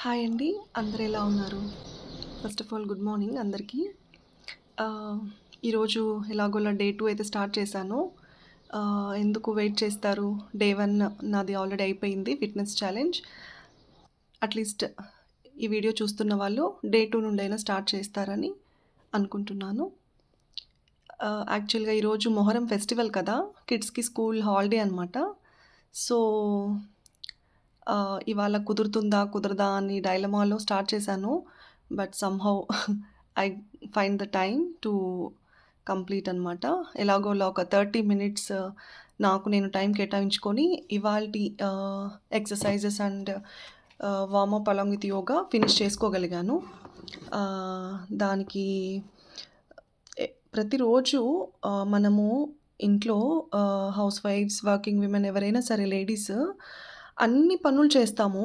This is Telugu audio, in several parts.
హాయ్ అండి. అందరూ ఎలా ఉన్నారు? First of all good morning అందరికీ. ఆహ్, ఈరోజు ఎలాగోలా డే 2 అయితే స్టార్ట్ చేశాను. ఎందుకు వెయిట్ చేస్తారు? డే 1 నాది ఆల్రెడీ అయిపోయింది ఫిట్‌నెస్ ఛాలెంజ్. అట్‌లీస్ట్ ఈ వీడియో చూస్తున్న వాళ్ళు డే 2 నుండైనా స్టార్ట్ చేస్తారని అనుకుంటున్నాను. యాక్చువల్‌గా ఈరోజు మొహర్రం ఫెస్టివల్ కదా! కిడ్స్‌కి స్కూల్ హాలిడే అనమాట. సో, ఇవాళ కుదురుతుందా? కుదరదా? అని డైలమాలో స్టార్ట్ చేశాను. But somehow I find the time to complete అనమాట. ఎలాగోలా ఒక 30 మినిట్స్ నాకు నేను టైం కేటాయించుకొని ఇవాల్టి exercises and warmup along with yoga finish చేసుకోగలిగాను. దానికి ప్రతిరోజు మనము ఇంట్లో హౌస్ వైఫ్స్, వర్కింగ్ విమెన్ ఎవరైనా సరే లేడీస్ అన్ని పనులు చేస్తాము.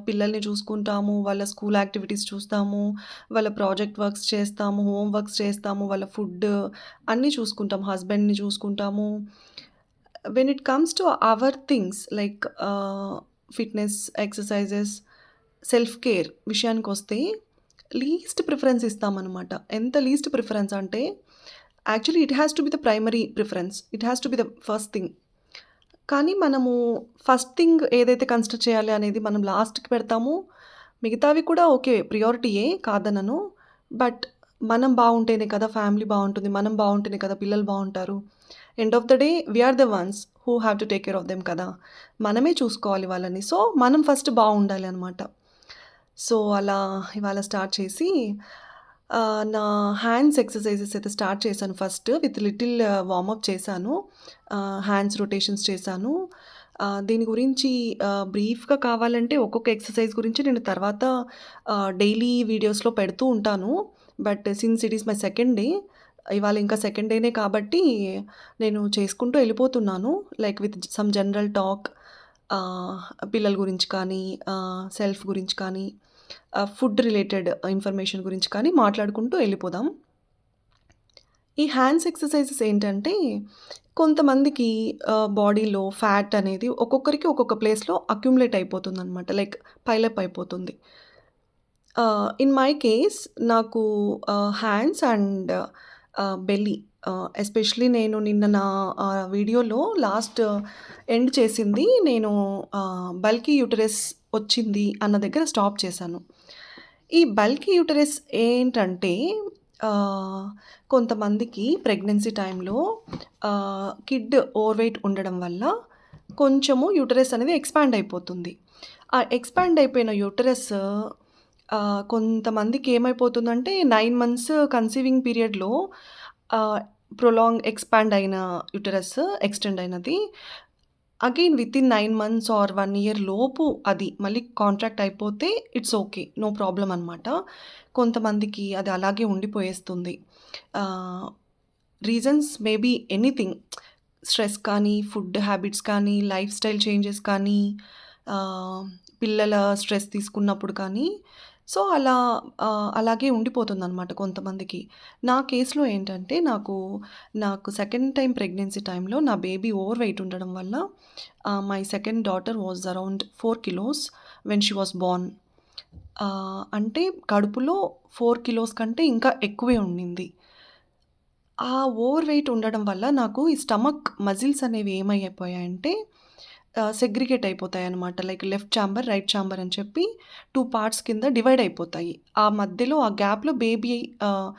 పిల్లల్ని చూసుకుంటాము, వాళ్ళ స్కూల్ యాక్టివిటీస్ చూస్తాము, వాళ్ళ ప్రాజెక్ట్ వర్క్స్ చేస్తాము, హోమ్ వర్క్స్ చేస్తాము, వాళ్ళ ఫుడ్ అన్నీ చూసుకుంటాం. హస్బెండ్‌ని చూసుకుంటాము. When it comes to our things like fitness, exercises, self care విషయానికొస్తే లీస్ట్ ప్రిఫరెన్స్ ఇస్తామనమాట. ఎంత లీస్ట్ ప్రిఫరెన్స్ అంటే actually it has to be the primary preference. It has to be the first thing. కానీ మనము ఫస్ట్ థింగ్ ఏదైతే కన్సిడర్ చేయాలి అనేది మనం లాస్ట్‌కి పెడతాము. మిగతావి కూడా ఓకే. ప్రియారిటీయే కాదనను. బట్ మనం బావుంటేనే కదా ఫ్యామిలీ బావుంటుంది. మనం బావుంటేనే కదా పిల్లలు బావుంటారు. End of the day we are the ones who have to take care of them కదా! మనమే చూసుకోవాలి వాళ్ళని. సో, మనం ఫస్ట్ బావుండాలి అనమాట. సో, అలా ఇవాళ స్టార్ట్ చేసి నా హ్యాండ్స్ ఎక్సర్‌సైజెస్ అయితే స్టార్ట్ చేశాను ఫస్ట్ విత్ లిటిల్ వార్మప్ చేశాను. హ్యాండ్స్ రొటేషన్స్ చేశాను. దీని గురించి బ్రీఫ్‌గా కావాలంటే ఒక్కొక్క ఎక్సర్‌సైజ్ గురించి నేను తర్వాత డైలీ వీడియోస్‌లో పెడుతూ ఉంటాను. But since it is my second day ఇవాళ ఇంకా సెకండ్ డేనే కాబట్టి నేను చేసుకుంటూ ఎళ్ళిపోతున్నాను. Like with some general talk ah, పిల్లల గురించి కానీ, సెల్ఫ్ గురించి కానీ, ఫుడ్ రిలేటెడ్ ఇన్ఫర్మేషన్ గురించి కానీ మాట్లాడుకుంటూ ఎళ్ళిపోదాం. ఈ హ్యాండ్స్ ఎక్సర్‌సైజెస్ ఏంటంటే, కొంతమందికి బాడీలో ఫ్యాట్ అనేది ఒక్కొక్కరికి ఒక్కొక్క ప్లేస్‌లో అక్యుములేట్ అయిపోతుందనమాట. లైక్ పైలప్ అయిపోతుంది. ఇన్ మై కేస్ నాకు హ్యాండ్స్ అండ్ బెల్లీ ఎస్పెషల్లీ నేను నిన్న నా వీడియోలో లాస్ట్ ఎండ్ చేసింది నేను బల్కీ యూటరస్ వచ్చింది అన్న దగ్గర స్టాప్ చేశాను. ఈ బల్కీ యూటరస్ ఏంటంటే ఆహ్, కొంతమందికి ప్రెగ్నెన్సీ టైంలో కిడ్ ఓవర్‌వెయిట్ ఉండడం వల్ల కొంచెము యూటరస్ అనేది ఎక్స్‌పాండ్ అయిపోతుంది. ఆ ఎక్స్‌పాండ్ అయిపోయిన యూటరస్ కొంతమందికి ఏమైపోతుందంటే 9 మంత్స్ కన్సీవింగ్ పీరియడ్‌లో ఆహ్, ప్రొలాంగ్ ఎక్స్‌పాండ్ అయిన యూటరస్ ఎక్స్‌టెండ్ అయినది. Again within 9 months or 1 year లోపు అది మళ్ళీ కాంట్రాక్ట్ అయిపోతే ఇట్స్ ఓకే. నో ప్రాబ్లమ్ అనమాట. కొంతమందికి అది అలాగే ఉండిపోయేస్తుంది. ఆహ్, రీజన్స్ మేబీ ఎనీథింగ్. స్ట్రెస్ కానీ, ఫుడ్ హ్యాబిట్స్ కానీ, లైఫ్ స్టైల్ చేంజెస్ కానీ, ఆహ్, పిల్లల స్ట్రెస్ తీసుకున్నప్పుడు కానీ, సో, అలా అలాగే ఉండిపోతుందనమాట కొంతమందికి. నా కేస్‌లో ఏంటంటే నాకు సెకండ్ టైమ్ ప్రెగ్నెన్సీ టైంలో నా బేబీ ఓవర్ వెయిట్ ఉండడం వల్ల my second daughter was around 4 kilos when she was Born. అంటే కడుపులో 4 కిలోస్ కంటే ఇంకా ఎక్కువే ఉండింది. ఆ ఓవర్ వెయిట్ ఉండడం వల్ల నాకు ఈ స్టమక్ మజిల్స్ అనేవి ఏమైపోయాయంటే సెగ్రిగేట్ అయిపోతాయన్నమాట. Like left chamber, right chamber అని చెప్పి 2 పార్ట్స్ కింద డివైడ్ అయిపోతాయి. ఆ మధ్యలో ఆ గ్యాప్‌లో బేబీ ఆహ్,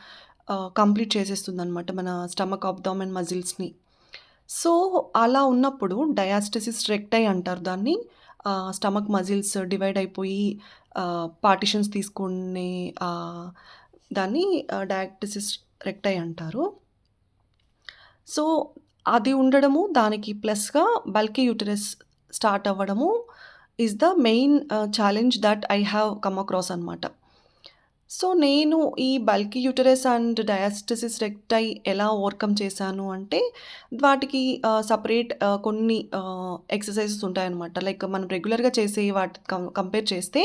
కంప్లీట్ చేసేస్తుందన్నమాట మన స్టమక్ అబ్డామెన్ మజిల్స్‌ని. సో, అలా ఉన్నప్పుడు డయాస్టసిస్ రెక్టై అంటారు దాన్ని. స్టమక్ మజిల్స్ డివైడ్ అయిపోయి పార్టిషన్స్ తీసుకునే దాన్ని డయాక్టసిస్ రెక్టై అంటారు. సో, అది ఉండడము, దానికి ప్లస్‌గా బల్కీ యూటరస్ స్టార్ట్ అవ్వడము is the main challenge that I have come across అనమాట. సో, నేను ఈ బల్కీ యూటరస్ అండ్ డయాస్టసిస్ రెక్టై ఎలా ఓవర్‌కమ్ చేశాను అంటే, వాటికి సెపరేట్ కొన్ని ఎక్సర్‌సైజెస్ ఉంటాయన్నమాట. లైక్ మనం రెగ్యులర్‌గా చేసే వాటి కంపేర్ చేస్తే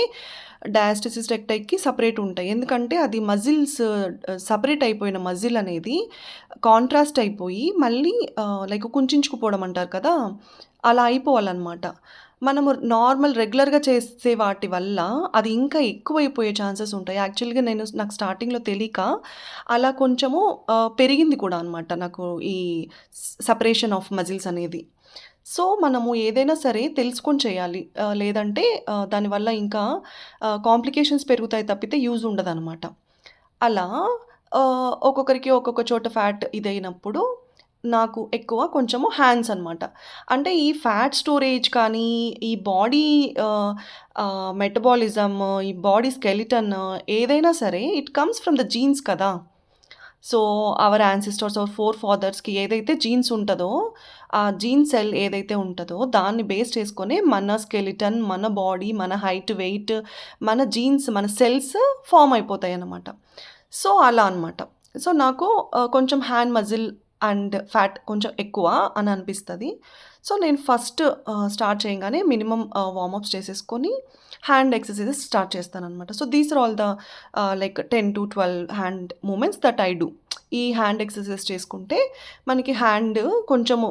డయాస్టసిస్ రెక్టైకి సెపరేట్ ఉంటాయి. ఎందుకంటే అది మజిల్స్ సెపరేట్ అయిపోయిన మజిల్ అనేది కాంట్రాస్ట్ అయిపోయి మళ్ళీ లైక్ కుంచించుకుపోవడం అంటారు కదా! అలా అయిపోవాలన్నమాట. మనము నార్మల్ రెగ్యులర్‌గా చేసే వాటి వల్ల అది ఇంకా ఎక్కువైపోయే ఛాన్సెస్ ఉంటాయి. యాక్చువల్‌గా నాకు స్టార్టింగ్‌లో తెలీక అలా కొంచెము పెరిగింది కూడా అనమాట. నాకు ఈ సెపరేషన్ ఆఫ్ మజిల్స్ అనేది. సో, మనము ఏదైనా సరే తెలుసుకొని చేయాలి. లేదంటే దానివల్ల ఇంకా కాంప్లికేషన్స్ పెరుగుతాయి తప్పితే యూజ్ ఉండదనమాట. అలా ఒక్కొక్కరికి ఒక్కొక్క చోట ఫ్యాట్ ఇదైనప్పుడు నాకు ఎక్కువ కొంచెము హ్యాండ్స్ అనమాట. అంటే ఈ ఫ్యాట్ స్టోరేజ్ కానీ, ఈ బాడీ ఆహ్, మెటబాలిజం, ఈ బాడీ స్కెలిటన్ ఏదైనా సరే it comes from the genes కదా! సో, అవర్ యాన్సెస్టర్స్ ఆర్ ఫోర్ ఫాదర్స్‌కి ఏదైతే జీన్స్ ఉంటదో, ఆ జీన్ సెల్ ఏదైతే ఉంటదో దాన్ని బేస్ చేసుకొనే మన స్కెలిటన్, మన బాడీ, మన హైట్, వెయిట్, మన జీన్స్, మన సెల్స్ ఫార్మ్ అయిపోతాయన్నమాట. సో, అలా అనమాట. సో, నాకు కొంచెం హ్యాండ్ మజిల్ అండ్ ఫ్యాట్ కొంచెం ఎక్కువ అని అనిపిస్తది. సో, నేను ఫస్ట్ స్టార్ట్ చేయంగానే మినిమమ్ వార్మప్స్ చేసేసుకొని హ్యాండ్ ఎక్సర్‌సైజెస్ స్టార్ట్ చేస్తాననమాట. So, these are all the like 10-12 hand movements that I do. ఈ హ్యాండ్ ఎక్సర్‌సైజ్ చేసుకుంటే మనకి హ్యాండ్ కొంచెము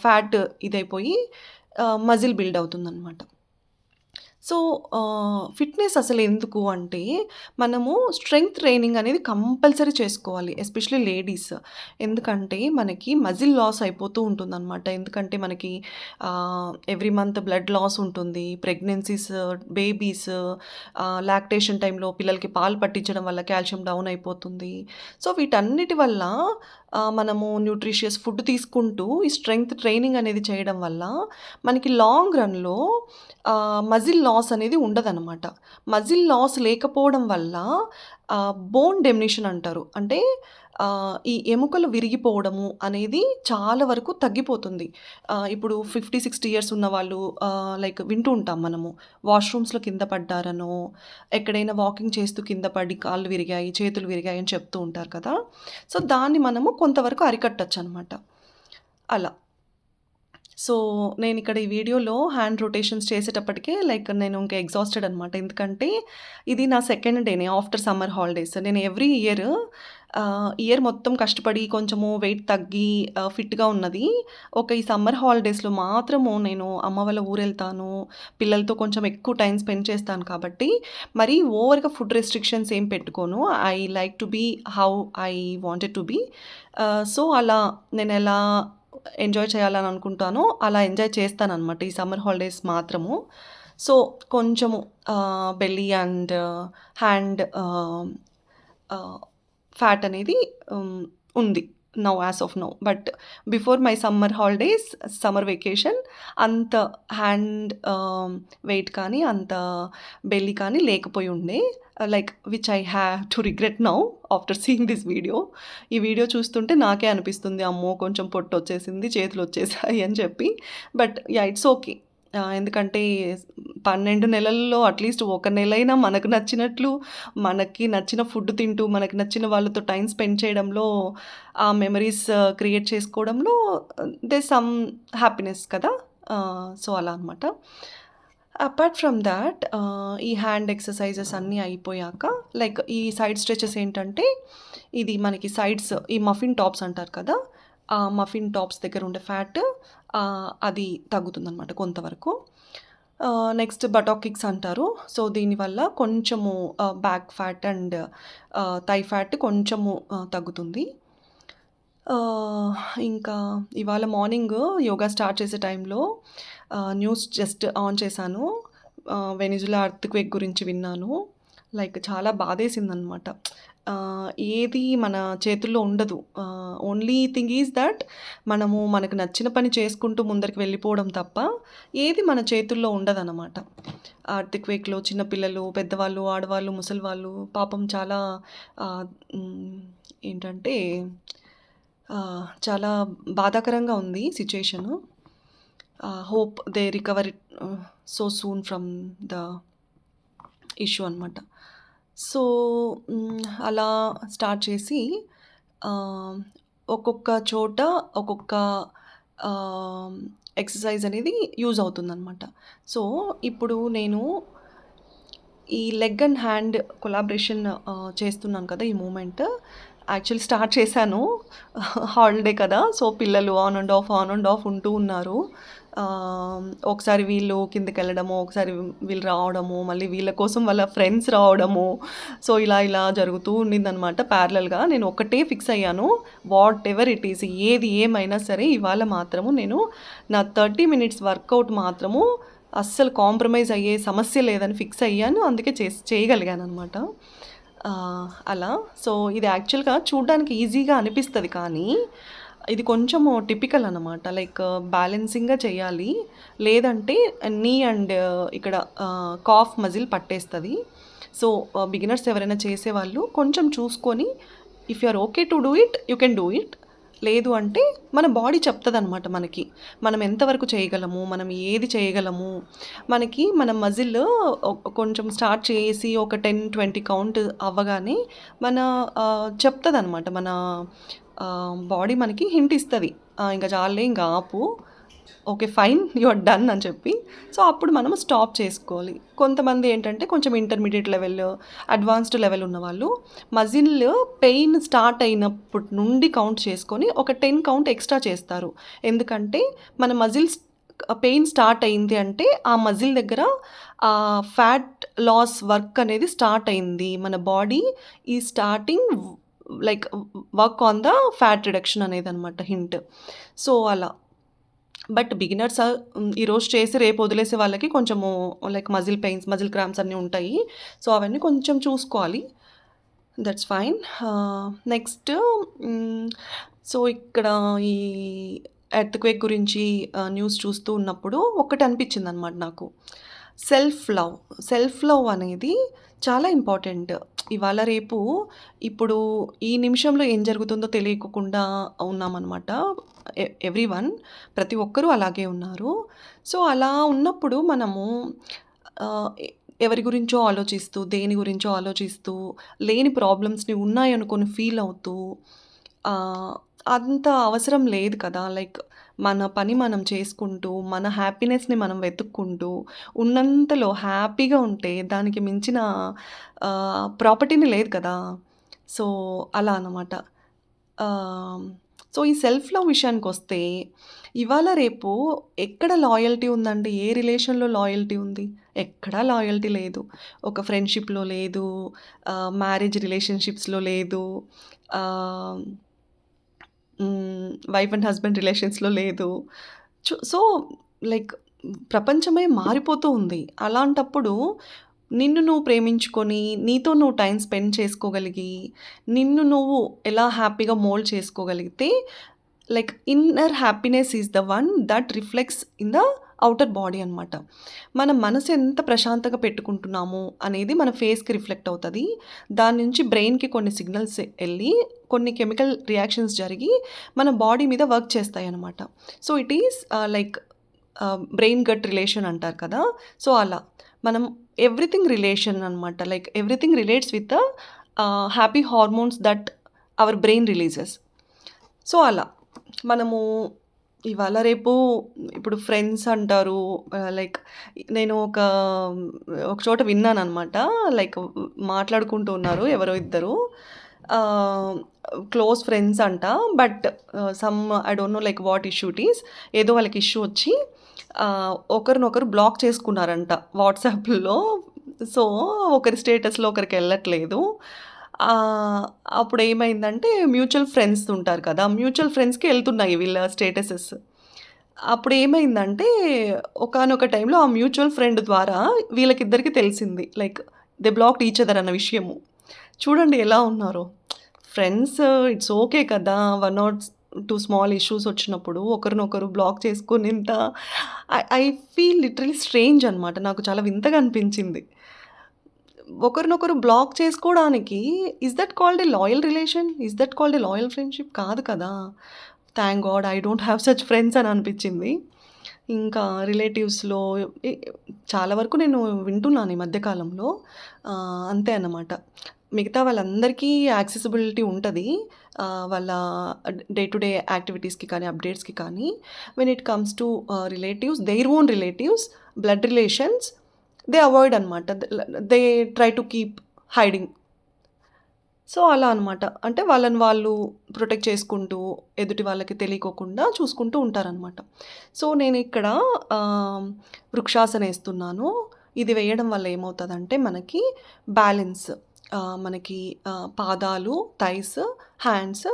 ఫ్యాట్ ఇదైపోయి మజిల్ బిల్డ్ అవుతుందనమాట. సో, ఫిట్‌నెస్ అసలెందుకు అంటే, మనము స్ట్రెంగ్త్ ట్రైనింగ్ అనేది కంపల్సరీ చేసుకోవాలి. Especially ladies. ఎందుకంటే, మనకి మజిల్ లాస్ అయిపోతూ ఉంటుందనమాట. ఎందుకంటే, మనకి ఎవ్రీ మంత్ బ్లడ్ లాస్ ఉంటుంది. ప్రెగ్నెన్సీస్, బేబీస్, లాక్టేషన్ టైంలో పిల్లలకి పాలు పట్టించడం వల్ల కాల్షియం డౌన్ అయిపోతుంది. సో, వీటన్నిటి వల్ల మనము న్యూట్రిషియస్ ఫుడ్ తీసుకుంటూ, ఈ స్ట్రెంగ్త్ ట్రైనింగ్ అనేది చేయడం వల్ల, మనకి లాంగ్ రన్‌లో మజిల్ లాస్ అనేది ఉండదనమాట. మజిల్ లాస్ లేకపోవడం వల్ల బోన్ డెమినిషన్ అంటారు. అంటే ఈ ఎముకలు విరిగిపోవడము అనేది చాలా వరకు తగ్గిపోతుంది. ఇప్పుడు 50, 60 ఇయర్స్ ఉన్నవాళ్ళు లైక్ వింటూ ఉంటాం మనము. వాష్‌రూమ్స్‌లో కింద పడ్డారనో, ఎక్కడైనా వాకింగ్ చేస్తూ కింద పడి కాళ్ళు విరిగాయి, చేతులు విరిగాయి అని చెప్తూ ఉంటారు కదా! సో, దాన్ని మనము కొంతవరకు అరికట్టొచ్చనమాట. అలా. సో, నేనిక్కడ ఈ వీడియోలో హ్యాండ్ రొటేషన్స్ చేసేటప్పటికే లైక్ నేను ఇంకా ఎగ్జాస్టెడ్ అనమాట. ఎందుకంటే, ఇది నా సెకండ్ డేనే ఆఫ్టర్ సమ్మర్ హాలిడేస్. నేను ఎవ్రీ ఇయర్ మొత్తం కష్టపడి కొంచెము వెయిట్ తగ్గి ఫిట్‌గా ఉన్నది. ఈ సమ్మర్ హాలిడేస్‌లో మాత్రము నేను అమ్మ వాళ్ళ ఊరెళ్తాను. పిల్లలతో కొంచెం ఎక్కువ టైమ్ స్పెండ్ చేస్తాను కాబట్టి, మరీ ఓవర్‌గా ఫుడ్ రెస్ట్రిక్షన్స్ ఏం పెట్టుకోను. I like to be how I wanted to be. So, అలా నేనెలా ఎంజాయ్ చేయాలని అనుకుంటానో, అలా ఎంజాయ్ చేస్తాననమాట ఈ సమ్మర్ హాలిడేస్ మాత్రము. సో, కొంచెము belly and hand ah, fat అనేది హ్మ్, ఉంది. As of now. But before my summer holidays, summer vacation అంత హ్యాండ్ వెయిట్ కానీ, అంత బెల్లీ కానీ లేకపోయి ఉండే. Like which I have to regret now after seeing this video. ఈ వీడియో చూస్తుంటే నాకే అనిపిస్తుంది, అమ్మో! కొంచెం పొట్టొచ్చేసింది, చేతులొచ్చేసాయి అని చెప్పి. But yeah! It's okay. ఎందుకంటే 12 నెలల్లో అట్‌లీస్ట్ ఒక నెలైనా మనకు నచ్చినట్లు, మనకి నచ్చిన ఫుడ్ తింటూ, మనకి నచ్చిన వాళ్ళతో టైమ్ స్పెండ్ చేయడంలో, ఆ మెమరీస్ క్రియేట్ చేసుకోవడంలో దేర్ సమ్ హ్యాపీనెస్ కదా! సో, అలా అనమాట. అపార్ట్ ఫ్రమ్ థాట్ ఈ హ్యాండ్ ఎక్సర్‌సైజెస్ అన్నీ అయిపోయాక లైక్ ఈ సైడ్ స్ట్రెచెస్ ఏంటంటే, ఇది మనకి సైడ్స్ ఈ మఫిన్ టాప్స్ అంటారు కదా! ఆ మఫిన్ టాప్స్ దగ్గర ఉండే ఫ్యాట్ అది తగ్గుతుందనమాట కొంతవరకు. నెక్స్ట్ బటాక్ కిక్స్ అంటారు. సో, దీనివల్ల కొంచెము back fat and thigh fat కొంచెము తగ్గుతుంది. ఇంకా ఇవాళ మార్నింగ్ యోగా స్టార్ట్ చేసే టైంలో న్యూస్ జస్ట్ ఆన్ చేశాను. వెనిజులా ఎర్త్‌క్వేక్ గురించి విన్నాను. లైక్ చాలా బాధేసిందనమాట. ఏది మన చేతుల్లో ఉండదు. ఓన్లీ థింగ్ ఈజ్ దట్ మనము మనకు నచ్చిన పని చేసుకుంటూ ముందరికి వెళ్ళిపోవడం తప్ప, ఏది మన చేతుల్లో ఉండదనమాట. ఎర్త్‌క్వేక్‌లో చిన్న పిల్లలు, పెద్దవాళ్ళు, ఆడవాళ్ళు, ముసలివాళ్ళు పాపం చాలా ఆహ్, హ్మ్, ఏంటంటే చాలా బాధాకరంగా ఉంది situation. Hope they recover it so soon from the issue అనమాట. సో, అలా స్టార్ట్ చేసి ఆహ్, ఒక్కొక్క చోట ఒక్కొక్క ఆహ్, ఎక్సర్సైజ్ అనేది యూజ్ అవుతుందనమాట. సో, ఇప్పుడు నేను ఈ లెగ్ అండ్ హ్యాండ్ కొలాబరేషన్ చేస్తున్నాను కదా! ఈ మూవ్‌మెంట్. యాక్చువల్లీ స్టార్ట్ చేశాను. హాలిడే కదా! సో, పిల్లలు on and of, on and of ఉంటూ ఉన్నారు. ఒకసారి వీళ్ళు కిందకెళ్ళడము, ఒకసారి వీళ్ళు రావడము, మళ్ళీ వీళ్ళ కోసం వాళ్ళ ఫ్రెండ్స్ రావడము. సో, ఇలా జరుగుతూ ఉండిందనమాట ప్యారలల్‌గా. నేను ఒకటే ఫిక్స్ అయ్యాను. వాట్ ఎవర్ ఇట్ ఈస్, ఏది ఏమైనా సరే ఇవాళ మాత్రము నేను నా 30 మినిట్స్ వర్కౌట్ మాత్రము అస్సలు కాంప్రమైజ్ అయ్యే సమస్య లేదని ఫిక్స్ అయ్యాను. అందుకే చేయగలిగాననమాట. అలా. సో, ఇది యాక్చువల్‌గా చూడ్డానికి ఈజీగా అనిపిస్తది కానీ, ఇది కొంచెము టిపికల్ అనమాట. లైక్ బ్యాలెన్సింగ్‌గా చేయాలి. లేదంటే నీ అండ్ ఇక్కడ కాఫ్ మజిల్ పట్టేస్తది. సో, బిగినర్స్ ఎవరైనా చేసేవాళ్ళు కొంచెం చూసుకొని if you are okay to do it, you can do it. లేదు అంటే మన బాడీ చెప్తదనమాట మనకి. మనం ఎంతవరకు చేయగలము, మనం ఏది చేయగలము. మనకి మన మజిల్ కొంచెం స్టార్ట్ చేసి ఒక 10, 20 కౌంట్ అవ్వగానే మన చెప్తదనమాట. మన బాడీ మనకి హింట్ ఇస్తది. ఇంక చాలులే ఇంక ఆపు. Okay. Fine. You are done అని చెప్పి. సో, అప్పుడు మనము స్టాప్ చేసుకోవాలి. కొంతమంది ఏంటంటే కొంచెం ఇంటర్మీడియేట్ లెవెల్, అడ్వాన్స్డ్ లెవెల్ ఉన్నవాళ్ళు మజిల్ పెయిన్ స్టార్ట్ అయినప్పటి నుండి కౌంట్ చేసుకొని ఒక 10 కౌంట్ ఎక్స్ట్రా చేస్తారు. ఎందుకంటే మన మజిల్స్ పెయిన్ స్టార్ట్ అయింది అంటే ఆ మజిల్ దగ్గర ఫ్యాట్ లాస్ వర్క్ అనేది స్టార్ట్ అయింది. మన బాడీ ఈ starting like work on the fat reduction అనేదనమాట హింట్. సో, అలా. బట్ బిగినర్స్ ఈరోజు చేసి రేపు వదిలేసే వాళ్ళకి కొంచెము like muscle pains, muscle cramps అన్నీ ఉంటాయి. సో, అవన్నీ కొంచెం చూసుకోవాలి. That's fine. నెక్స్ట్ సో, ఇక్కడ ఈ ఎర్త్‌క్వేక్ గురించి న్యూస్ చూస్తూ ఉన్నప్పుడు ఒక్కటి అనిపించిందనమాట నాకు. సెల్ఫ్ లవ్ అనేది చాలా ఇంపార్టెంట్. ఇవాళ రేపు ఇప్పుడు ఈ నిమిషంలో ఏం జరుగుతుందో తెలియకుండా ఉన్నామనమాట. ఎవ్రీవన్, ప్రతి ఒక్కరూ అలాగే ఉన్నారు. సో, అలా ఉన్నప్పుడు మనము ఎవరి గురించో ఆలోచిస్తూ, దేని గురించో ఆలోచిస్తూ, లేని ప్రాబ్లమ్స్‌ని ఉన్నాయనుకోని ఫీల్ అవుతూ అంత అవసరం లేదు కదా! లైక్ మన పని మనం చేసుకుంటూ, మన హ్యాపీనెస్‌ని మనం వెతుక్కుంటూ, ఉన్నంతలో హ్యాపీగా ఉంటే దానికి మించిన ప్రాపర్టీని లేదు కదా! సో, అలా అనమాట. సో, ఈ సెల్ఫ్ లవ్ విషయానికొస్తే ఇవాళ రేపు ఎక్కడ లాయల్టీ ఉందండి? ఏ రిలేషన్‌లో లాయల్టీ ఉంది? ఎక్కడా లాయల్టీ లేదు. ఒక ఫ్రెండ్‌షిప్‌లో లేదు, మ్యారేజ్ రిలేషన్‌షిప్స్‌లో లేదు, ఆహ్, వైఫ్ అండ్ హస్బెండ్ రిలేషన్స్‌లో లేదు. సో, లైక్ ప్రపంచమే మారిపోతూ ఉంది. అలాంటప్పుడు నిన్ను నువ్వు ప్రేమించుకొని, నీతో నువ్వు టైమ్ స్పెండ్ చేసుకోగలిగి, నిన్ను నువ్వు ఎలా హ్యాపీగా మోల్డ్ చేసుకోగలిగితే like inner happiness is the one that reflects in the outer body అనమాట. మన మనసు ఎంత ప్రశాంతంగా పెట్టుకుంటున్నాము అనేది మన ఫేస్‌కి రిఫ్లెక్ట్ అవుతది. దాని నుంచి బ్రెయిన్‌కి కొన్ని సిగ్నల్స్ ఎళ్ళి, కొన్ని కెమికల్ రియాక్షన్స్ జరిగి మన బాడీ మీద వర్క్ చేస్తాయనమాట. So, it is like brain gut relation అంటారు కదా! సో, అలా. మనం ఎవ్రీథింగ్ రిలేషన్ అనమాట. Like everything relates with the happy hormones that our brain releases. So, అలా. మనము ఇవాళ రేపు ఇప్పుడు ఫ్రెండ్స్ అంటారు. లైక్ నేను ఒక చోట విన్నాననమాట. లైక్ మాట్లాడుకుంటూ ఉన్నారు ఎవరో ఇద్దరు. క్లోజ్ ఫ్రెండ్స్ అంట. But some I don't know like what issue it is. ఏదో వాళ్ళకి ఇష్యూ వచ్చి ఒకరినొకరు బ్లాక్ చేసుకున్నారంట వాట్సాప్‌లో. సో, ఒకరి స్టేటస్‌లో ఒకరికెళ్ళట్లేదు. అప్పుడేమైందంటే మ్యూచువల్ ఫ్రెండ్స్ ఉంటారు కదా! మ్యూచువల్ ఫ్రెండ్స్‌కి ఎళ్తున్నాయి వీళ్ళ స్టేటసెస్. అప్పుడేమైందంటే ఒకానొక టైంలో ఆ మ్యూచువల్ ఫ్రెండ్ ద్వారా వీళ్ళకిద్దరికీ తెలిసింది. Like they blocked each other అన్న విషయము. చూడండి ఎలా ఉన్నారో. ఫ్రెండ్స్ ఇట్స్ ఓకే కదా! 1 ఆర్ 2 స్మాల్ ఇష్యూస్ వచ్చినప్పుడు ఒకరినొకరు బ్లాక్ చేసుకునేంత ఐ ఫీల్ లిటరల్లీ స్ట్రేంజ్ అనమాట. నాకు చాలా వింతగా అనిపించింది. ఒకరినొకరు బ్లాక్ చేసుకోవడానికి is that called a loyal relation? Is that called a loyal friendship? కాదు కదా! Thank God I don't have such friends అని అనిపించింది. ఇంకా రిలేటివ్స్‌లో ఎ చాలా వరకు నేను వింటున్నాను ఈ మధ్య కాలంలో. అంతే అన్నమాట. మిగతా వాళ్ళందరికీ యాక్సెసిబిలిటీ ఉంటది. వాళ్ళ డే టు డే యాక్టివిటీస్‌కి కానీ, అప్డేట్స్‌కి కానీ. When it comes to relatives, their own relatives, blood relations, they avoid అనమాట. They try to keep hiding. So, అలా అనమాట. అంటే వాళ్ళని వాళ్ళు ప్రొటెక్ట్ చేసుకుంటూ, ఎదుటి వాళ్ళకి తెలియకోకుండా చూసుకుంటూ ఉంటారనమాట. సో, నేనిక్కడ ఆహ్, వృక్షాసనేస్తున్నాను. ఇది వేయడం వల్ల ఏమవుతదంటే మనకి బ్యాలెన్స్ మనకి పాదాలు, థైస్, హ్యాండ్స్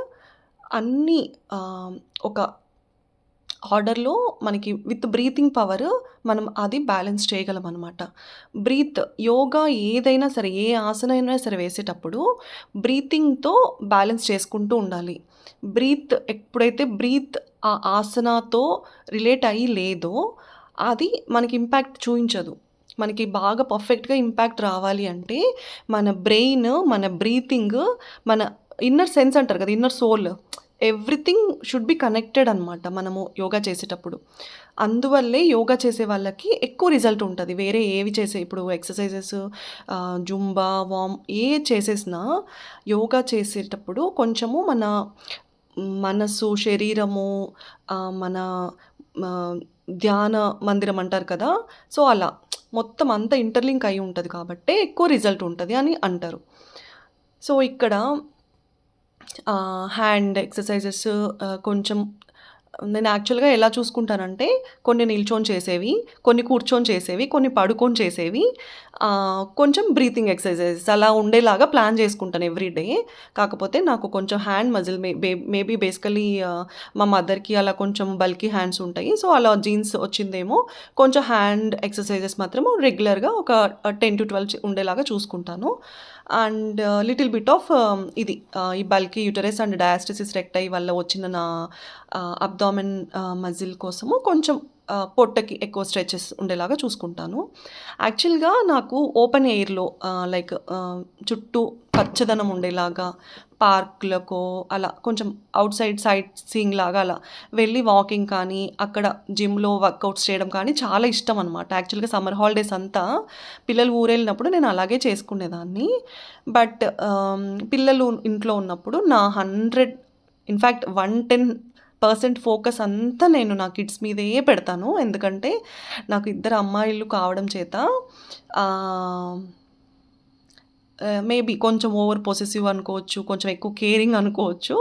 అన్నీ ఆహ్, ఒక ఆర్డర్‌లో మనకి విత్ బ్రీతింగ్ పవర్ మనం అది బ్యాలెన్స్ చేయగలమనమాట. యోగా ఏదైనా సరే, ఏ ఆసనైనా సరే వేసేటప్పుడు బ్రీతింగ్‌తో బ్యాలెన్స్ చేసుకుంటూ ఉండాలి. ఎప్పుడైతే ఆ ఆసనాతో రిలేట్ అయ్యి లేదో, అది మనకి ఇంపాక్ట్ చూయించదు. మనకి బాగా పర్ఫెక్ట్‌గా ఇంపాక్ట్ రావాలి అంటే, మన బ్రీతింగ్, మన ఇన్నర్ సెన్స్ అంటారు కదా! Inner soul everything should be connected అనమాట మనము యోగా చేసేటప్పుడు. అందువల్లే యోగా చేసే వాళ్ళకి ఎక్కువ రిజల్ట్ ఉంటది. వేరే ఏవి చేసే ఇప్పుడు ఎక్సర్‌సైజెస్ జుంబా, ఏది చేసేసినా యోగా చేసేటప్పుడు కొంచెము మన మనసు, శరీరము మన ఆహ్, ధ్యాన మందిరం అంటారు కదా! సో, అలా మొత్తం అంతా ఇంటర్‌లింక్ అయ్యి ఉంటది కాబట్టే ఎక్కువ రిజల్ట్ ఉంటది అని అంటారు. సో, ఇక్కడ హ్యాండ్ ఎక్సర్‌సైజెస్ కొంచెం నేను యాక్చువల్‌గా ఎలా చూసుకుంటానంటే, కొన్ని నిల్చొని చేసేవి, కొన్ని కూర్చొని చేసేవి, కొన్ని పడుకొని చేసేవి, కొంచెం బ్రీతింగ్ ఎక్సర్‌సైజెస్ అలా ఉండేలాగా ప్లాన్ చేసుకుంటాను ఎవ్రీ డే. కాకపోతే నాకు కొంచెం హ్యాండ్ మజిల్ మేబీ బేసికల్లీ మా మదర్‌కి అలా కొంచెం బల్కీ హ్యాండ్స్ ఉంటాయి. సో, అలా జీన్స్ వచ్చిందేమో. కొంచెం హ్యాండ్ ఎక్సర్‌సైజెస్ మాత్రము రెగ్యులర్‌గా ఒక 10-12 ఉండేలాగా చూసుకుంటాను. అండ్ లిటిల్ బిట్ ఆఫ్ ఈ బల్కీ యూటరస్ అండ్ డయాస్టసిస్ రెక్టై వల్ల వచ్చిన నా అబ్డామెన్ మజిల్ కోసము కొంచెం పొట్టకి ఎక్కువ స్ట్రెచెస్ ఉండేలాగా చూసుకుంటాను. యాక్చువల్‌గా నాకు ఓపెన్ ఎయిర్‌లో చుట్టూ పచ్చదనం ఉండేలాగా పార్క్‌లకో అలా కొంచెం సైట్ సీయింగ్ లాగా అలా వెళ్ళి వాకింగ్ కానీ, అక్కడ జిమ్‌లో వర్కౌట్స్ చేయడం కానీ చాలా ఇష్టం అనమాట. యాక్చువల్‌గా సమ్మర్ హాలిడేస్ అంతా పిల్లలు ఊరెళ్ళినప్పుడు నేను అలాగే చేసుకునేదాన్ని. బట్ పిల్లలు ఇంట్లో ఉన్నప్పుడు నా 100 ఇన్‌ఫాక్ట్ 110% ఫోకస్ అంతా నేను నా కిడ్స్ మీదే పెడతాను. ఎందుకంటే నాకు ఇద్దరు అమ్మాయిలు కావడం చేత ఆహ్, మేబీ కొంచెం ఓవర్ పొసెసివ్ అనుకోవచ్చు. కొంచెం ఎక్కువ కేరింగ్ అనుకోవచ్చు.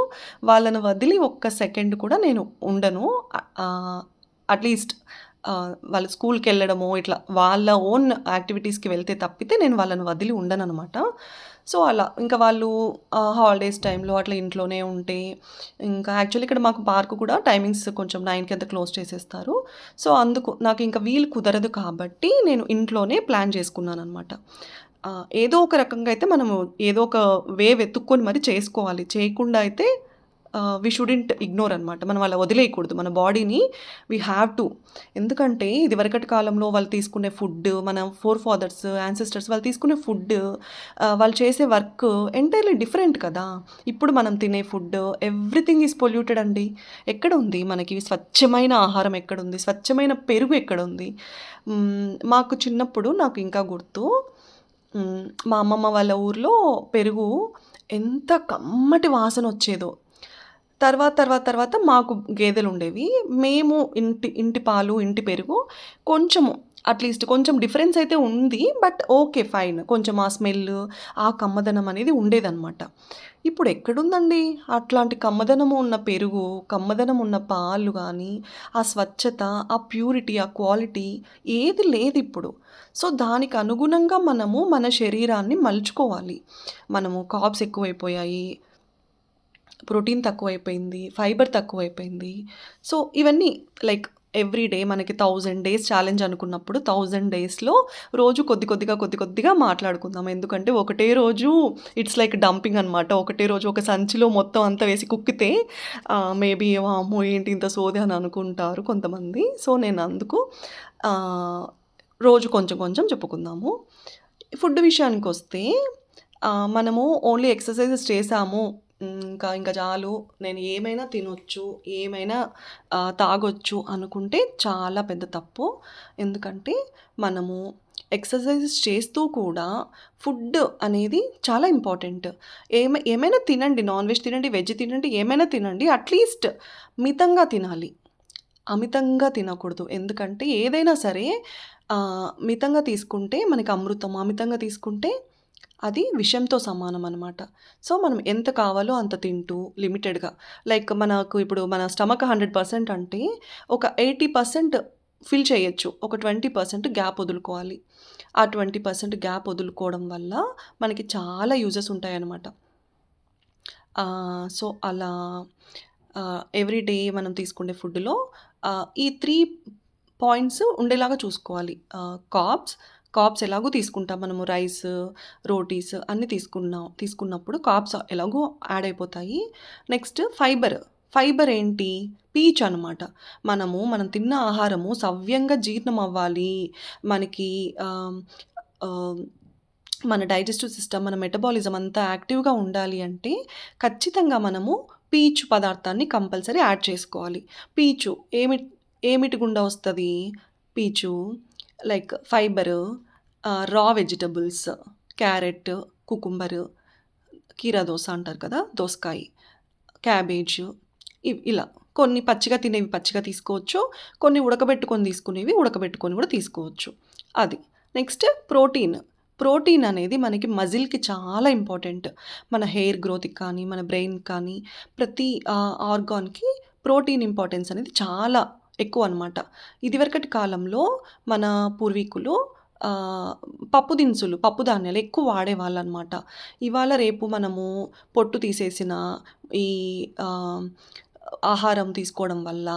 వాళ్ళని వదిలి ఒక్క సెకండ్ కూడా నేను ఉండను. ఆహ్, అట్‌లీస్ట్ వాళ్ళు స్కూల్‌కెళ్ళడమో ఇట్లా వాళ్ళ ఓన్ యాక్టివిటీస్‌కి వెళ్తే తప్పితే నేను వాళ్ళని వదిలి ఉండననమాట. సో, అలా ఇంకా వాళ్ళు హాలిడేస్ టైంలో అట్లా ఇంట్లోనే ఉంటే ఇంకా యాక్చువల్లీ ఇక్కడ మాకు పార్క్ కూడా టైమింగ్స్ కొంచెం 9కి అంతా క్లోజ్ చేసేస్తారు. సో, అందుకు నాకు ఇంకా వీలు కుదరదు కాబట్టి నేను ఇంట్లోనే ప్లాన్ చేసుకున్నాననమాట. ఏదో ఒక రకంగా అయితే మనము ఏదో ఒక వెతుక్కొని మరి చేసుకోవాలి. చేయకుండా అయితే వి షుడెంట్ ఇగ్నోర్ అనమాట. మనం అలా వదిలేయకూడదు. మన బాడీని వి హావ్ టు. ఎందుకంటే ఇదివరకటి కాలంలో వాళ్ళు తీసుకునే ఫుడ్, మన ఫోర్ ఫాదర్స్, యాన్సెస్టర్స్ వాళ్ళు తీసుకునే ఫుడ్, వాళ్ళు చేసే వర్క్ ఎంటైర్‌లీ డిఫరెంట్ కదా! ఇప్పుడు మనం తినే ఫుడ్ ఎవ్రీథింగ్ ఈస్ పొల్యూటెడ్ అండి. ఎక్కడుంది మనకి స్వచ్ఛమైన ఆహారం ఎక్కడుంది? స్వచ్ఛమైన పెరుగు ఎక్కడుంది? మాకు చిన్నప్పుడు నాకు ఇంకా గుర్తు. మా అమ్మమ్మ వాళ్ళ ఊర్లో పెరుగు ఎంత కమ్మటి వాసనొచ్చేదో. తర్వాత మాకు గేదెలుండేవి. మేము ఇంటి పాలు, ఇంటి పెరుగు కొంచెము అట్‌లీస్ట్ కొంచెం డిఫరెన్స్ అయితే ఉంది. But okay. ఫైన్. కొంచెం ఆ స్మెల్, ఆ కమ్మదనం అనేది ఉండేదనమాట. ఇప్పుడెక్కడుందండి అట్లాంటి కమ్మదనము ఉన్న పెరుగు, కమ్మదనం ఉన్న పాలు గానీ, ఆ స్వచ్ఛత, ఆ ప్యూరిటీ, ఆ క్వాలిటీ ఏది లేదిప్పుడు. సో, దానికి అనుగుణంగా మనము మన శరీరాన్ని మలుచుకోవాలి. మనము కార్బ్స్ ఎక్కువైపోయాయి. ప్రోటీన్ తక్కువైపోయింది. ఫైబర్ తక్కువైపోయింది. సో, ఇవన్నీ లైక్ ఎవ్రీ డే మనకి 1000 డేస్ ఛాలెంజ్ అనుకున్నప్పుడు 1000 డేస్‌లో రోజు కొద్ది కొద్దిగా మాట్లాడుకుందాం. ఎందుకంటే ఒకటే రోజు ఇట్స్ లైక్ డంపింగ్ అనమాట. ఒకటే రోజు ఒక సంచిలో మొత్తం అంతా వేసి కుక్కితే మేబీ వామ్మో! ఏంటి ఇంత సోది అని అనుకుంటారు కొంతమంది. సో, నేను అందుకు ఆహ్, రోజు కొంచెం కొంచెం చెప్పుకుందాము. ఫుడ్ విషయానికొస్తే మనము ఓన్లీ ఎక్సర్‌సైజెస్ చేశాము. ఇంకా చాలు. నేను ఏమైనా తినొచ్చు, ఏమైనా తాగొచ్చు అనుకుంటే చాలా పెద్ద తప్పు. ఎందుకంటే మనము ఎక్సర్‌సైజెస్ చేస్తూ కూడా ఫుడ్ అనేది చాలా ఇంపార్టెంట్. ఏమైనా తినండి. నాన్ వెజ్ తినండి, వెజ్ తినండి, ఏమైనా తినండి. అట్‌లీస్ట్ మితంగా తినాలి. అమితంగా తినకూడదు. ఎందుకంటే ఏదైనా సరే మితంగా తీసుకుంటే మనకి అమృతం. అమితంగా తీసుకుంటే అది విషంతో సమానం అనమాట. సో, మనం ఎంత కావాలో అంత తింటూ లిమిటెడ్‌గా లైక్ మనకు ఇప్పుడు మన స్టమక్ 100% అంటే ఒక 80% ఫిల్ చేయొచ్చు. ఒక 20% గ్యాప్ వదులుకోవాలి. ఆ 20% గ్యాప్ వదులుకోవడం వల్ల మనకి చాలా యూజెస్ ఉంటాయనమాట. సో, అలా ఎవ్రీ డే మనం తీసుకునే ఫుడ్‌లో ఈ 3 పాయింట్స్ ఉండేలాగా చూసుకోవాలి. కార్బ్స్ ఎలాగో తీసుకుంటాం మనము రైస్, రోటీస్ అన్నీ తీసుకున్నప్పుడు కార్బ్స్ ఎలాగో యాడ్ అయిపోతాయి. నెక్స్ట్ ఫైబర్ ఏంటి? పీచ్ అనమాట. మనం తిన్న ఆహారము సవ్యంగా జీర్ణం అవ్వాలి. మనకి ఆహ్, ఆహ్, మన డైజెస్టివ్ సిస్టమ్, మన మెటబాలిజం అంతా యాక్టివ్‌గా ఉండాలి అంటే ఖచ్చితంగా మనము పీచు పదార్థాన్ని కంపల్సరీ యాడ్ చేసుకోవాలి. పీచు ఏమిటి గుండా వస్తది? పీచు లైక్ ఫైబరు, రా వెజిటబుల్స్, క్యారెట్, కుకుంబర్, కీరా దోస అంటారు కదా! దోసకాయ, క్యాబేజు ఇలా కొన్ని పచ్చిగా తినేవి పచ్చిగా తీసుకోవచ్చు. కొన్ని ఉడకబెట్టుకొని తీసుకునేవి ఉడకబెట్టుకొని కూడా తీసుకోవచ్చు. అది. నెక్స్ట్ ప్రోటీన్ అనేది మనకి మజిల్‌కి చాలా ఇంపార్టెంట్. మన హెయిర్ గ్రోత్‌కి కానీ, మన బ్రెయిన్‌కి కానీ ప్రతి ఆర్గాన్‌కి ప్రోటీన్ ఇంపార్టెన్స్ అనేది చాలా ఎక్కువనమాట. ఇదివరకటి కాలంలో మన పూర్వీకులు ఆహ్, పప్పు ధాన్యాలు ఎక్కువ వాడేవాళ్ళనమాట. ఇవాళ రేపు మనము పొట్టు తీసేసిన ఈ ఆహ్, ఆహారం తీసుకోవడం వల్ల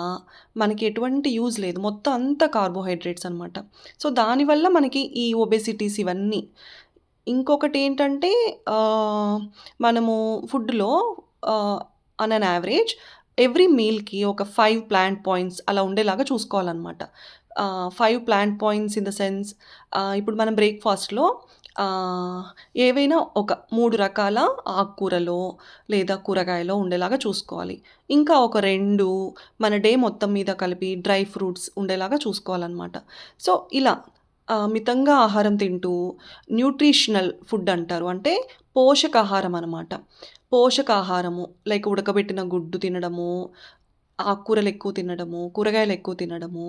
మనకి ఎటువంటి యూజ్ లేదు. మొత్తం అంతా కార్బోహైడ్రేట్స్ అనమాట. సో, దానివల్ల మనకి ఈ ఒబెసిటీస్ ఇవన్నీ. ఇంకొకటేంటంటే ఆహ్, మనము ఫుడ్‌లో ఆహ్, ఆన్ అన్ యావరేజ్ ఎవ్రీ మీల్‌కి ఒక 5 ప్లాంట్ పాయింట్స్ అలా ఉండేలాగా చూసుకోవాలనమాట. 5 plant points in the sense ఇప్పుడు మనం బ్రేక్‌ఫాస్ట్‌లో ఆహ్, ఏవైనా ఒక 3 రకాల ఆకుకూరలో లేదా కూరగాయలో ఉండేలాగా చూసుకోవాలి. ఇంకా ఒక 2 మన డే మొత్తం మీద కలిపి డ్రై ఫ్రూట్స్ ఉండేలాగా చూసుకోవాలనమాట. సో, ఇలా మితంగా ఆహారం తింటూ న్యూట్రిషనల్ ఫుడ్ అంటారు. అంటే పోషకాహారం అనమాట. పోషకాహారము లైక్ ఉడకబెట్టిన గుడ్డు తినడము, ఆకుకూరలు ఎక్కువ తినడము, కూరగాయలు ఎక్కువ తినడము,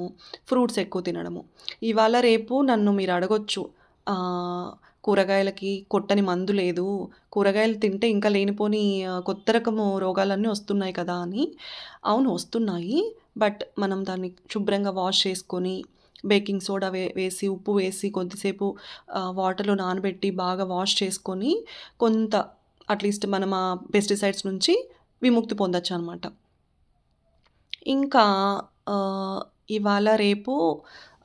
ఫ్రూట్స్ ఎక్కువ తినడము. ఇవాళ రేపు నన్ను మీరు అడగొచ్చు. ఆహ్, కూరగాయలకి కొట్టని మందు లేదు. కూరగాయలు తింటే ఇంకా లేనిపోని కొత్త రకము రోగాలన్నీ వస్తున్నాయి కదా! అని. అవును వస్తున్నాయి. బట్ మనం దాన్ని శుభ్రంగా వాష్ చేసుకొని బేకింగ్ సోడా వేసి, ఉప్పు వేసి కొద్దిసేపు వాటర్‌లో నానబెట్టి బాగా వాష్ చేసుకొని కొంత అట్‌లీస్ట్ మనం ఆ పెస్టిసైడ్స్ నుంచి విముక్తి పొందొచ్చనమాట. ఇంకా ఆహ్, ఇవాళ రేపు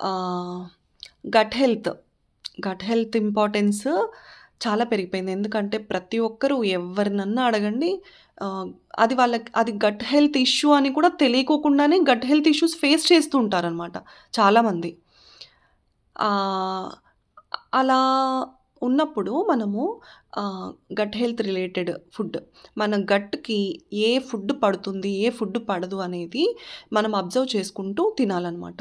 ah, gut health, gut health importance చాలా పెరిగిపోయింది. ఎందుకంటే ప్రతి ఒక్కరు ఎవరినన్నా అడగండి ఆహ్, అది గట్ హెల్త్ ఇష్యూ అని కూడా తెలియకోకుండానే గట్ హెల్త్ ఇష్యూస్ ఫేస్ చేస్తూ ఉంటారనమాట చాలామంది. ఆహ్, అలా ఉన్నప్పుడు మనము గట్ హెల్త్ రిలేటెడ్ ఫుడ్ మన గట్‌కి ఏ ఫుడ్ పడుతుంది, ఏ ఫుడ్ పడదు అనేది మనం అబ్జర్వ్ చేసుకుంటూ తినాలనమాట.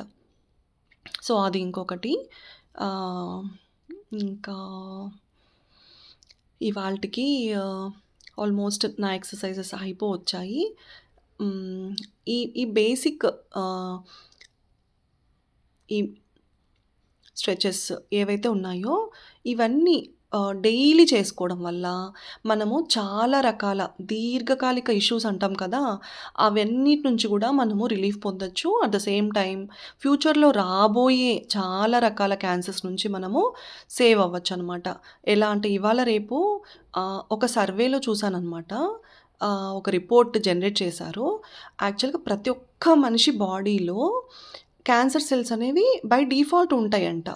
సో, అది ఇంకొకటి. ఆహ్, ఇంకా ఇవాల్టికి ఆల్మోస్ట్ నా ఎక్సర్‌సైజెస్ అయిపోవచ్చాయి. హ్మ్. ఈ బేసిక్ ఆహ్, ఈ స్ట్రెచెస్ ఏవైతే ఉన్నాయో, ఇవన్నీ డైలీ చేసుకోవడం వల్ల మనము చాలా రకాల దీర్ఘకాలిక ఇష్యూస్ అంటాం కదా! అవన్నిటి నుంచి గూడా మనము రిలీఫ్ పొందొచ్చు. అట్ ద సేమ్ టైమ్ ఫ్యూచర్‌లో రాబోయే చాలా రకాల క్యాన్సర్స్ నుంచి మనము సేవ్ అవ్వచ్చనమాట. ఎలా అంటే ఇవాళ రేపు ఒక సర్వేలో చూసాననమాట. ఒక రిపోర్ట్ జనరేట్ చేశారు. యాక్చువల్‌గా ప్రతి ఒక్క మనిషి బాడీలో క్యాన్సర్ సెల్స్ అనేవి బై డిఫాల్ట్ ఉంటాయంట.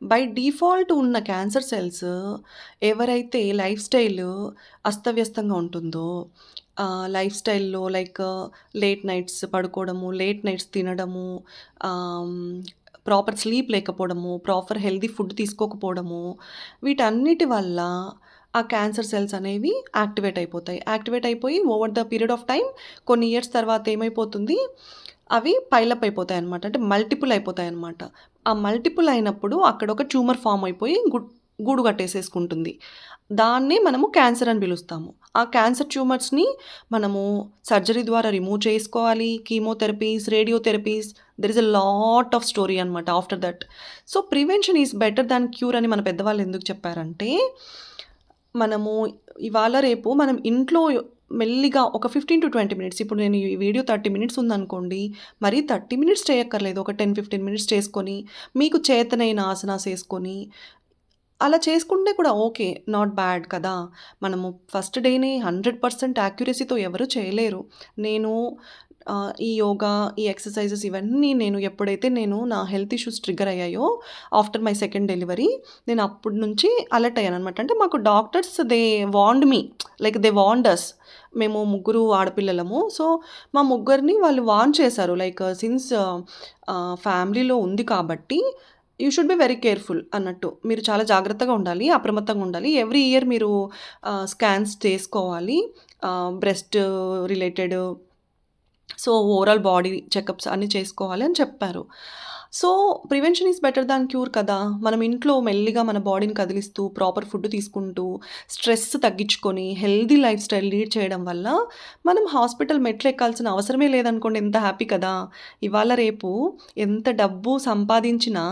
బై డిఫాల్ట్ ఉన్న క్యాన్సర్ సెల్స్ ఎవరైతే లైఫ్ స్టైల్ అస్తవ్యస్తంగా ఉంటుందో, లైఫ్ స్టైల్‌లో లైక్ లేట్ నైట్స్ పడుకోవడము, లేట్ నైట్స్ తినడము, ఆహ్, ప్రాపర్ స్లీప్ లేకపోవడము, ప్రాపర్ హెల్తీ ఫుడ్ తీసుకోకపోవడము, వీటన్నిటి వల్ల ఆ క్యాన్సర్ సెల్స్ అనేవి యాక్టివేట్ అయిపోతాయి. యాక్టివేట్ అయిపోయి over the period of time కొన్ని ఇయర్స్ తర్వాత ఏమైపోతుంది, అవి పైలప్ అయిపోతాయన్నమాట. అంటే మల్టిపుల్ అయిపోతాయన్నమాట. ఆ మల్టిపుల్ అయినప్పుడు అక్కడ ఒక ట్యూమర్ ఫార్మ్ అయిపోయి గూడు కట్టేసేసుకుంటుంది. దాన్నే మనము క్యాన్సర్ అని పిలుస్తాము. ఆ క్యాన్సర్ ట్యూమర్స్‌ని మనము సర్జరీ ద్వారా రిమూవ్ చేసుకోవాలి. Chemotherapies, radiotherapies there is a lot of story అనమాట after that. So, prevention is better than cure అని మన పెద్దవాళ్ళు ఎందుకు చెప్పారంటే మనము ఇవాళ రేపు మనం ఇంట్లో మెల్లిగా ఒక 15-20 మినిట్స్ ఇప్పుడు నేను ఈ వీడియో 30 మినిట్స్ ఉందనుకోండి. మరి 30 మినిట్స్ చేయక్కర్లేదు. ఒక 10, 15 మినిట్స్ చేసుకొని, మీకు చేతనైన ఆసనాస్ యేసుకొని, అలా చేసుకుంటే కూడా ఓకే. నాట్ బ్యాడ్ కదా! మనము ఫస్ట్ డేనే 100% యాక్యురసీతో ఎవరు చేయలేరు. నేను ఈ యోగా, ఈ ఎక్సర్‌సైజెస్ ఇవన్నీ నేను ఎప్పుడైతే నా హెల్త్ ఇష్యూస్ ట్రిగ్గర్ అయ్యాయో ఆఫ్టర్ మై సెకండ్ డెలివరీ నేను అప్పటి నుంచి అలర్ట్ అయ్యాననమాట. అంటే మాకు doctors they warned me like they warned us. మేము ముగ్గురు ఆడపిల్లలము. సో, మా ముగ్గురిని వాళ్ళు వార్న్ చేశారు. లైక్ సిన్స్ ఫ్యామిలీలో ఉంది కాబట్టి you should be very careful అన్నట్టు. మీరు చాలా జాగ్రత్తగా ఉండాలి. అప్రమత్తంగా ఉండాలి. ఎవ్రీ ఇయర్ మీరు స్కాన్స్ చేసుకోవాలి. Breast related so, overall body checkups అన్నీ చేసుకోవాలి అని చెప్పారు. So, prevention is better than cure కదా! మనం ఇంట్లో మెల్లిగా మన బాడీని కదిలిస్తూ, ప్రాపర్ ఫుడ్ తీసుకుంటూ, స్ట్రెస్ తగ్గించుకొని, హెల్తీ లైఫ్ స్టైల్ లీడ్ చేయడం వల్ల, మనం హాస్పిటల్ మెట్లెక్కాల్సిన అవసరమే లేదనుకోండి ఎంత హ్యాపీ కదా! ఇవాళ రేపు ఎంత డబ్బు సంపాదించినా,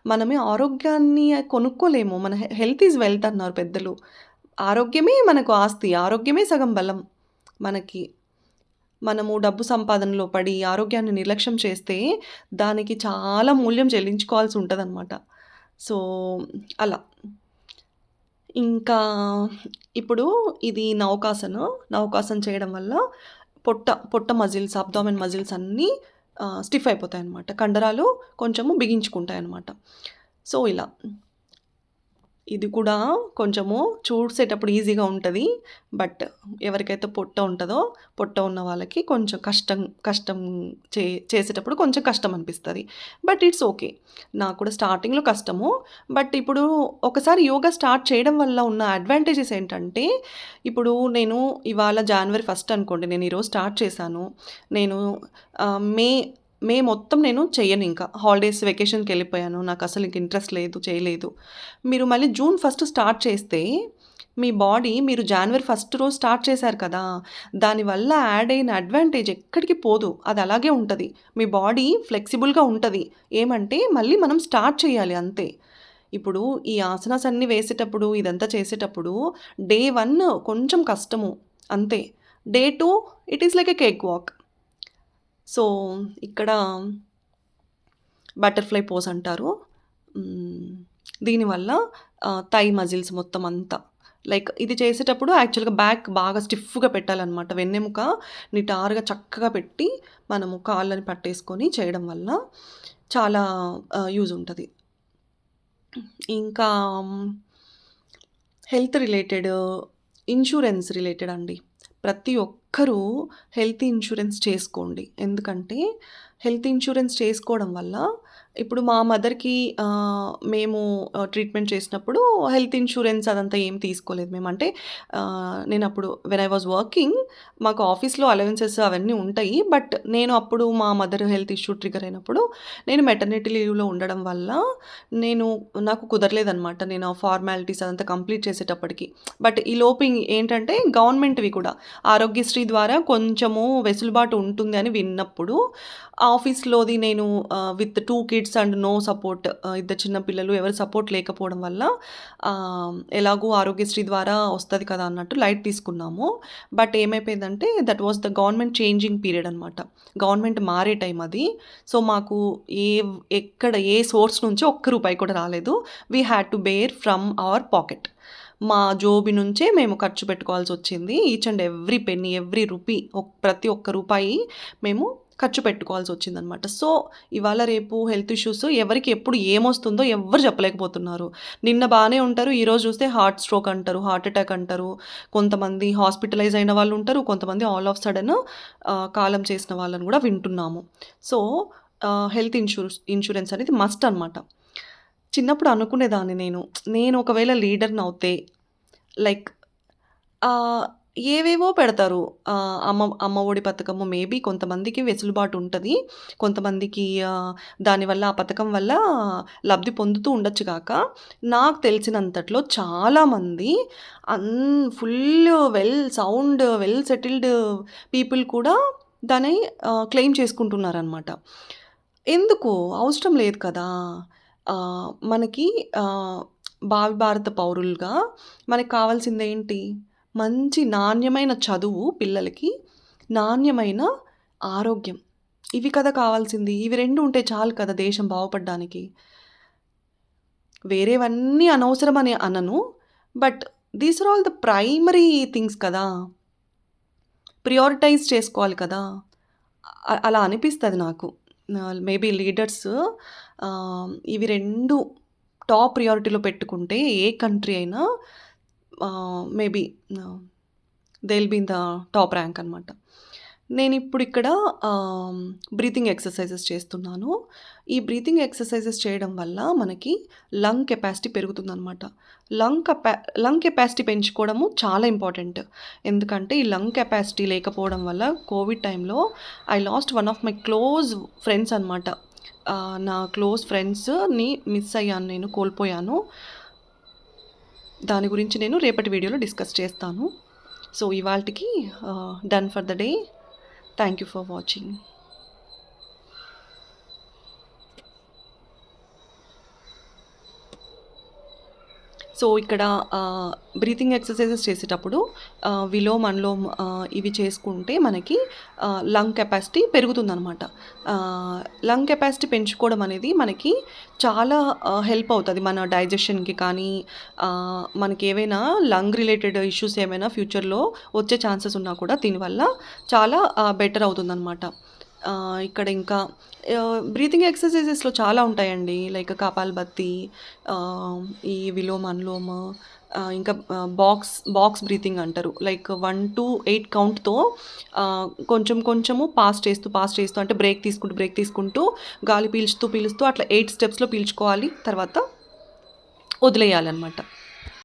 మనమే ఆరోగ్యాన్ని కొనుక్కోలేము. మన హెల్త్ ఈజ్ వెల్త్ అన్నారు పెద్దలు. ఆరోగ్యమే మనకు ఆస్తి. ఆరోగ్యమే సగం బలం మనకి. మనము డబ్బు సంపాదనలో పడి, ఆరోగ్యాన్ని నిర్లక్ష్యం చేస్తే, దానికి చాలా మూల్యం చెల్లించుకోవాల్సి ఉంటదనమాట. సో, అలా. ఇంకా ఇప్పుడు ఇది నౌకాసన చేయడం వల్ల పొట్ట మజిల్స్, అబ్డామెన్ మజిల్స్ అన్నీ స్టిఫ్ అయిపోతాయనమాట. కండరాలు కొంచెము బిగించుకుంటాయనమాట. సో, ఇలా. ఇది కూడా కొంచెము చూసేటప్పుడు ఈజీగా ఉంటది. బట్ ఎవరికైతే పొట్ట ఉన్న వాళ్ళకి కొంచెం కష్టం చే చేసేటప్పుడు కొంచెం కష్టం అనిపిస్తది. But it's okay. నాకు కూడా స్టార్టింగ్‌లో కష్టము. బట్ ఇప్పుడు ఒకసారి యోగా స్టార్ట్ చేయడం వల్ల ఉన్న అడ్వాంటేజెస్ ఏంటంటే, ఇప్పుడు నేను ఇవాళ జనవరి 1 అనుకోండి. నేను ఈరోజు స్టార్ట్ చేశాను. నేను మే మే మొత్తం నేను చెయ్యనింక. హాలిడేస్ వెకేషన్‌కెళ్ళిపోయాను. నాకసలు ఇంక ఇంట్రెస్ట్ లేదు, చేయలేదు. మీరు మళ్ళీ జూన్ 1 స్టార్ట్ చేస్తే, మీ బాడీ మీరు జనవరి 1 రోజు స్టార్ట్ చేశారు కదా! దానివల్ల యాడ్ అయిన అడ్వాంటేజ్ ఎక్కడికి పోదు. అది అలాగే ఉంటది. మీ బాడీ ఫ్లెక్సిబుల్‌గా ఉంటది. ఏమంటే మళ్ళీ మనం స్టార్ట్ చేయాలి అంతే. ఇప్పుడు ఈ ఆసనాస్ అన్నీ వేసేటప్పుడు, ఇదంతా చేసేటప్పుడు డే 1 కొంచెం కష్టము అంతే. Day 2 it is like a cake walk. So, ఇక్కడ బటర్‌ఫ్లై పోజ్ అంటారు. హ్మ్. దీనివల్ల థై మజిల్స్ మొత్తం అంతా లైక్ ఇది చేసేటప్పుడు యాక్చువల్‌గా బ్యాక్ బాగా స్టిఫ్‌గా పెట్టాలనమాట. వెన్నెముక నిటారుగా చక్కగా పెట్టి మనము కాళ్ళని పట్టేసుకొని చేయడం వల్ల చాలా యూజ్ ఉంటది. ఇంకా హెల్త్ రిలేటెడ్, ఇన్స్యూరెన్స్ రిలేటెడ్ అండి. ప్రతి ఒక్కరూ హెల్త్ ఇన్స్యూరెన్స్ చేసుకోండి. ఎందుకంటే హెల్త్ ఇన్స్యూరెన్స్ చేసుకోవడం వల్ల ఇప్పుడు మా మదర్‌కి మేము ట్రీట్మెంట్ చేసినప్పుడు హెల్త్ ఇన్స్యూరెన్స్ అదంతా ఏం తీసుకోలేదు మేము. అంటే నేనప్పుడు వెన్ ఐ వాస్ వర్కింగ్ మాకు ఆఫీస్‌లో అలవెన్సెస్ అవన్నీ ఉంటాయి. బట్ నేను అప్పుడు మా మదర్ హెల్త్ ఇష్యూ ట్రిగ్గర్ అయినప్పుడు నేను మెటర్నిటీ లీవ్‌లో ఉండడం వల్ల నేను నాకు కుదరలేదనమాట. నేను ఆ ఫార్మాలిటీస్ అదంతా కంప్లీట్ చేసేటప్పటికి. బట్ ఈలోపు ఏంటంటే గవర్నమెంట్‌వి కూడా ఆరోగ్యశ్రీ ద్వారా కొంచెము వెసులుబాటు ఉంటుంది అని విన్నప్పుడు ఆఫీస్‌లోది నేను with 2 kids and no support ఇద్దరు చిన్న పిల్లలు ఎవరు సపోర్ట్ లేకపోవడం వల్ల ఎలాగో ఆరోగ్యశ్రీ ద్వారా వస్తది కదా అన్నట్టు లైట్ తీసుకున్నాము. బట్ ఏమైపోయిందంటే that was the government changing period అనమాట. గవర్నమెంట్ మారే టైం అది. సో, మాకు ఏ ఎక్కడ ఏ సోర్స్ నుంచి ఒక్క రూపాయి కూడా రాలేదు. We had to bear from our pocket. మా జోబి నుంచే మేము ఖర్చు పెట్టుకోవాల్సొచ్చింది. Each and every penny, every rupee ప్రతి ఒక్క రూపాయి మేము ఖర్చు పెట్టుకోవాల్సొచ్చిందనమాట. సో, ఇవాళ రేపు హెల్త్ ఇష్యూస్ ఎవరికి ఎప్పుడు ఏమొస్తుందో ఎవ్వరు చెప్పలేకపోతున్నారు. నిన్న బానే ఉంటారు. ఈరోజు చూస్తే హార్ట్ స్ట్రోక్ అంటారు, హార్ట్ అటాక్ అంటారు. కొంతమంది హాస్పిటలైజ్ అయిన వాళ్ళుంటారు. కొంతమంది ఆల్ ఆఫ్ సడెన్ కాలం చేసిన వాళ్ళని గూడా వింటున్నాము. సో, హెల్త్ ఇన్స్యూరెన్స్ అనేది మస్ట్ అనమాట. చిన్నప్పుడు అనుకునేదాన్ని నేను ఒకవేళ లీడర్‌నవుతే లైక్ ఆహ్, ఏవేవో పెడతారు. అమ్మ ఒడి పథకము మేబీ కొంతమందికి వెసులుబాటు ఉంటది. కొంతమందికి దానివల్ల ఆ పథకం వల్ల లబ్ధి పొందుతూ ఉండొచ్చు గాక, నాకు తెలిసినంతట్లో చాలామంది అన్ ఫుల్ వెల్ సెటిల్డ్ పీపుల్ కూడా దాన్ని క్లెయిమ్ చేసుకుంటున్నారనమాట. ఎందుకు? అవసరం లేదు కదా! మనకి ఆహ్, భావి భారత పౌరులుగా మనకు కావాల్సిందేంటి? మంచి నాణ్యమైన చదువు పిల్లలకి, నాణ్యమైన ఆరోగ్యం. ఇవి కదా కావాల్సింది. ఇవి 2 ఉంటే చాలు కదా దేశం బాగుపడ్డానికి. వేరేవన్నీ అనవసరమని అనను. But these are all the primary things కదా! ప్రియారిటైజ్ చేసుకోవాలి కదా! అలా అనిపిస్తది నాకు. మేబీ లీడర్స్ ఇవి 2 టాప్ ప్రియారిటీలో పెట్టుకుంటే ఏ కంట్రీ అయినా maybe they will be in the top rank అనమాట. నేనిప్పుడిక్కడ బ్రీతింగ్ ఎక్సర్‌సైజెస్ చేస్తున్నాను. ఈ బ్రీతింగ్ ఎక్సర్‌సైజెస్ చేయడం వల్ల మనకి లంగ్ కెపాసిటీ పెరుగుతుందనమాట. లంగ్ కెపాసిటీ పెంచుకోవడము చాలా ఇంపార్టెంట్. ఎందుకంటే ఈ లంగ్ కెపాసిటీ లేకపోవడం వల్ల కోవిడ్ టైంలో I last one of my close friends అనమాట. నా క్లోజ్ ఫ్రెండ్స్‌ని మిస్ అయ్యాను నేను, కోల్పోయాను. దాని గురించి నేను రేపటి వీడియోలో డిస్కస్ చేస్తాను. సో ఇవాల్టికి done for the day. Thank you for watching. So ఇక్కడ బ్రీతింగ్ ఎక్సర్సైజెస్ చేసేటప్పుడు విలోమ్, అనులోమ్ ఇవి చేసుకుంటే మనకి లంగ్ కెపాసిటీ పెరుగుతుందనమాట. లంగ్ కెపాసిటీ పెంచుకోవడం అనేది మనకి చాలా హెల్ప్ అవుతుంది. మన డైజెషన్కి కానీ మనకి ఏవైనా లంగ్ రిలేటెడ్ ఇష్యూస్ ఏమైనా ఫ్యూచర్లో వచ్చే ఛాన్సెస్ ఉన్నా కూడా దీనివల్ల చాలా బెటర్ అవుతుందన్నమాట. ఇక్కడ ఇంకా బ్రీతింగ్ ఎక్సర్సైజెస్లో చాలా ఉంటాయండి. లైక్ కపాలభాతి, ఈ విలోమ్, అనులోమ్, ఇంకా బాక్స్ బ్రీతింగ్ అంటారు. లైక్ 1-8 కౌంట్‌తో కొంచెం కొంచెము పాస్ చేస్తూ అంటే బ్రేక్ తీసుకుంటూ గాలి పీలుస్తూ అట్లా 8 స్టెప్స్‌లో పీల్చుకోవాలి. తర్వాత వదిలేయాలన్నమాట.